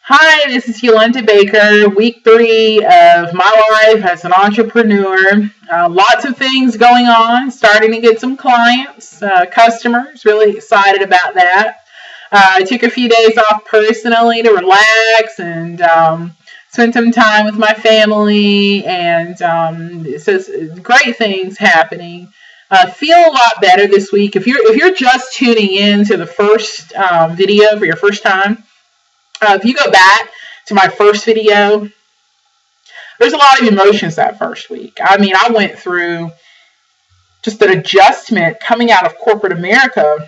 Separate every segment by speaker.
Speaker 1: Hi, this is Yolanda Baker, week 3 of my life as an entrepreneur. Lots of things going on, starting to get some clients, customers, really excited about that. I took a few days off personally to relax and spend some time with my family, and so great things happening. Feel a lot better this week. If you're just tuning in to the first video for your first time, if you go back to my first video, there's a lot of emotions that first week. I mean, I went through just an adjustment coming out of corporate America.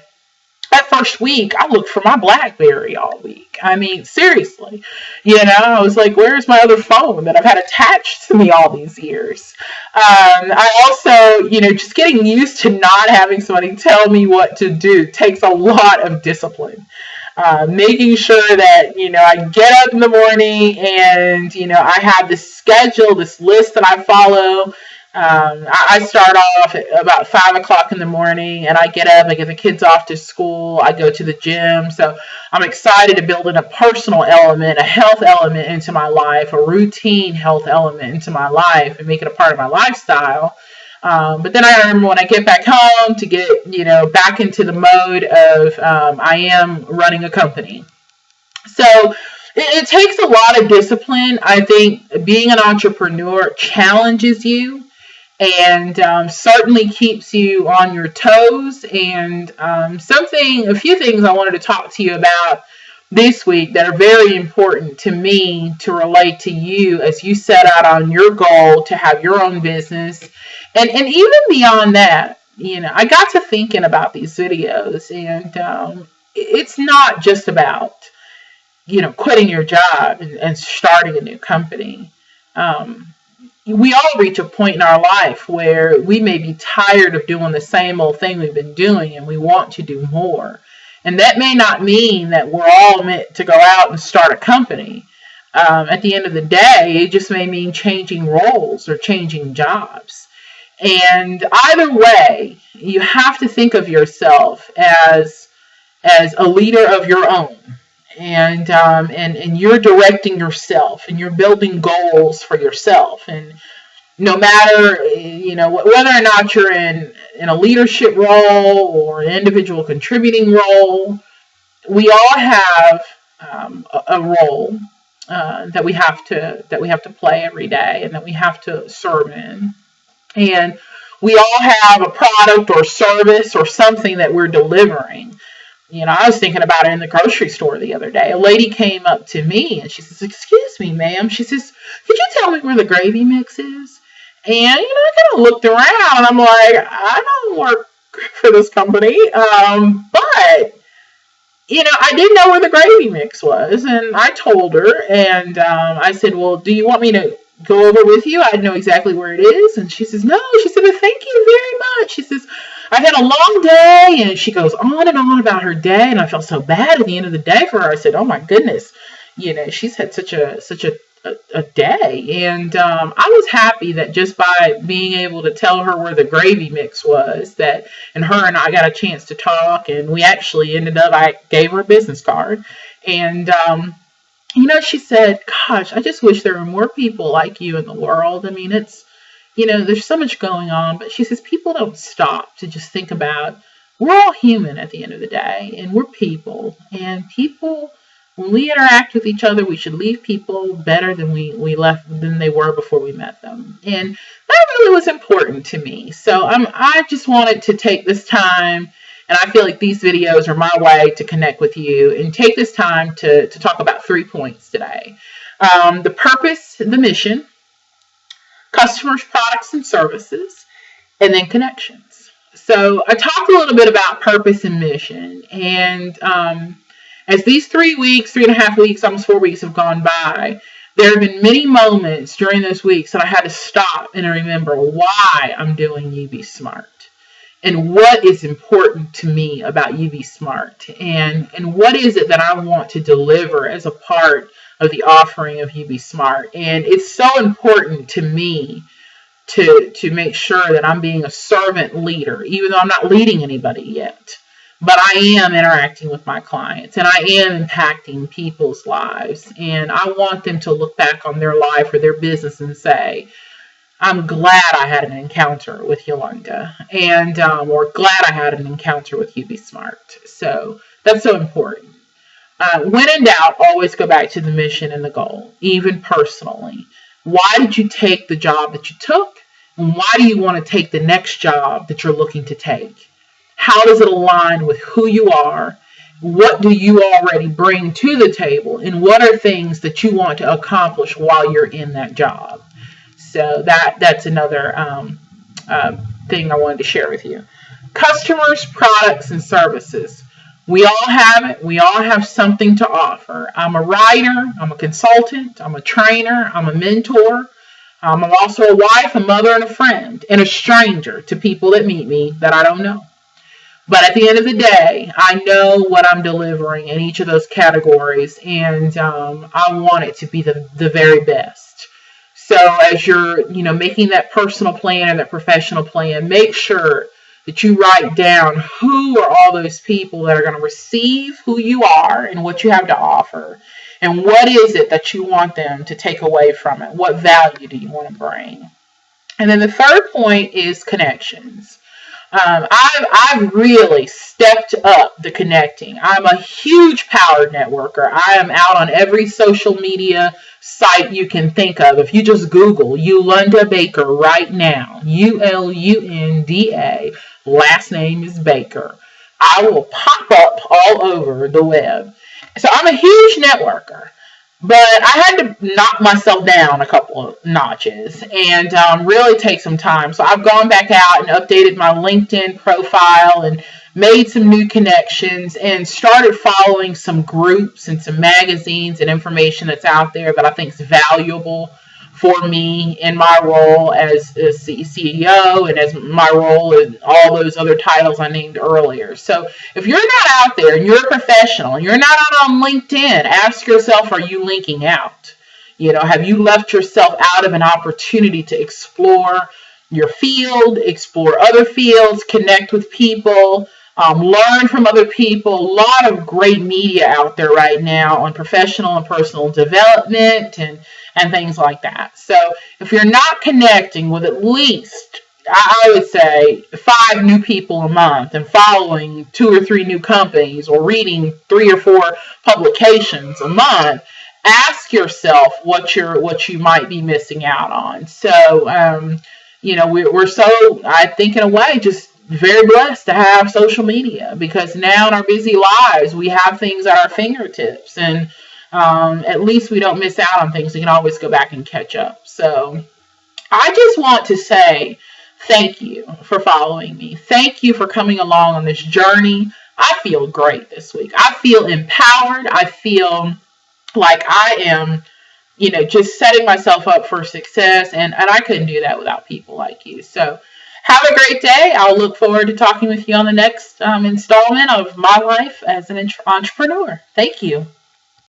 Speaker 1: That first week, I looked for my BlackBerry all week. I mean, seriously. I was like, where's my other phone that I've had attached to me all these years? I also, just getting used to not having somebody tell me what to do takes a lot of discipline. Making sure that, I get up in the morning and, I have this schedule, this list that I follow. I start off at about 5 o'clock in the morning and I get up, I get the kids off to school, I go to the gym. So I'm excited to build in a personal element, a health element into my life, a routine health element into my life and make it a part of my lifestyle. But then I remember when I get back home to get, back into the mode of I am running a company. So it takes a lot of discipline. I think being an entrepreneur challenges you and certainly keeps you on your toes. And a few things I wanted to talk to you about this week that are very important to me to relate to you as you set out on your goal to have your own business. And even beyond that, I got to thinking about these videos, and it's not just about, quitting your job and starting a new company. We all reach a point in our life where we may be tired of doing the same old thing we've been doing and we want to do more. And that may not mean that we're all meant to go out and start a company. At the end of the day, it just may mean changing roles or changing jobs. And either way, you have to think of yourself as a leader of your own. And you're directing yourself and you're building goals for yourself. And no matter, whether or not you're in a leadership role or an individual contributing role, we all have a role that we have to play every day and that we have to serve in. And we all have a product or service or something that we're delivering. I was thinking about it in the grocery store the other day. A lady came up to me and she says, "Excuse me, ma'am." She says, "Could you tell me where the gravy mix is?" And, I kind of looked around. I'm like, I don't work for this company. But, I didn't know where the gravy mix was. And I told her, and I said, "Well, do you want me to go over with you? I know exactly where it is." And she says, "No." She said, "Well, thank you very much." She says, "I had a long day," and she goes on and on about her day, and I felt so bad at the end of the day for her. I said, "Oh my goodness, she's had such a day," and I was happy that just by being able to tell her where the gravy mix was, and her and I got a chance to talk, and we actually I gave her a business card, and she said, "Gosh, I just wish there were more people like you in the world. I mean, it's." There's so much going on, but she says people don't stop to just think about we're all human at the end of the day, and we're people. And people, when we interact with each other, we should leave people better than than they were before we met them. And that really was important to me. So I just wanted to take this time, and I feel like these videos are my way to connect with you and take this time to talk about 3 points today. The purpose, the mission, customers, products, and services, and then connections. So I talked a little bit about purpose and mission. And as these 3.5 weeks, almost 4 weeks have gone by, there have been many moments during those weeks that I had to stop and remember why I'm doing UB Smart and what is important to me about UB Smart and what is it that I want to deliver as a part of the offering of UB Smart. And it's so important to me to make sure that I'm being a servant leader, even though I'm not leading anybody yet. but I am interacting with my clients and I am impacting people's lives. And I want them to look back on their life or their business and say, I'm glad I had an encounter with Yolanda, and or glad I had an encounter with You Be Smart. So that's so important. When in doubt, always go back to the mission and the goal, even personally. Why did you take the job that you took? And why do you want to take the next job that you're looking to take? How does it align with who you are? What do you already bring to the table? And what are things that you want to accomplish while you're in that job? So that's another thing I wanted to share with you. Customers, products, and services. We all have it. We all have something to offer. I'm a writer. I'm a consultant. I'm a trainer. I'm a mentor. I'm also a wife, a mother, and a friend, and a stranger to people that meet me that I don't know. But at the end of the day, I know what I'm delivering in each of those categories, and I want it to be the very best. So as you're, making that personal plan or that professional plan, make sure that you write down who are all those people that are going to receive who you are and what you have to offer. And what is it that you want them to take away from it? What value do you want to bring? And then the third point is connections. I've really stepped up the connecting. I'm a huge power networker. I am out on every social media site you can think of. If you just Google Yolanda Baker right now, Ulunda, last name is Baker, I will pop up all over the web. So I'm a huge networker. But I had to knock myself down a couple of notches and really take some time. So I've gone back out and updated my LinkedIn profile and made some new connections and started following some groups and some magazines and information that's out there that I think is valuable for me in my role as a CEO and as my role in all those other titles I named earlier. So if you're not out there and you're a professional and you're not out on LinkedIn, ask yourself, are you linking out? Have you left yourself out of an opportunity to explore your field, explore other fields, connect with people, learn from other people? A lot of great media out there right now on professional and personal development and things like that. So if you're not connecting with at least, I would say, 5 new people a month and following 2 or 3 new companies or reading 3 or 4 publications a month, ask yourself what you might be missing out on. So, we're so, I think in a way, just very blessed to have social media, because now in our busy lives, we have things at our fingertips, and at least we don't miss out on things. We can always go back and catch up. So I just want to say thank you for following me. Thank you for coming along on this journey. I feel great this week. I feel empowered. I feel like I am, just setting myself up for success. And I couldn't do that without people like you. So have a great day. I'll look forward to talking with you on the next installment of my life as an entrepreneur. Thank you.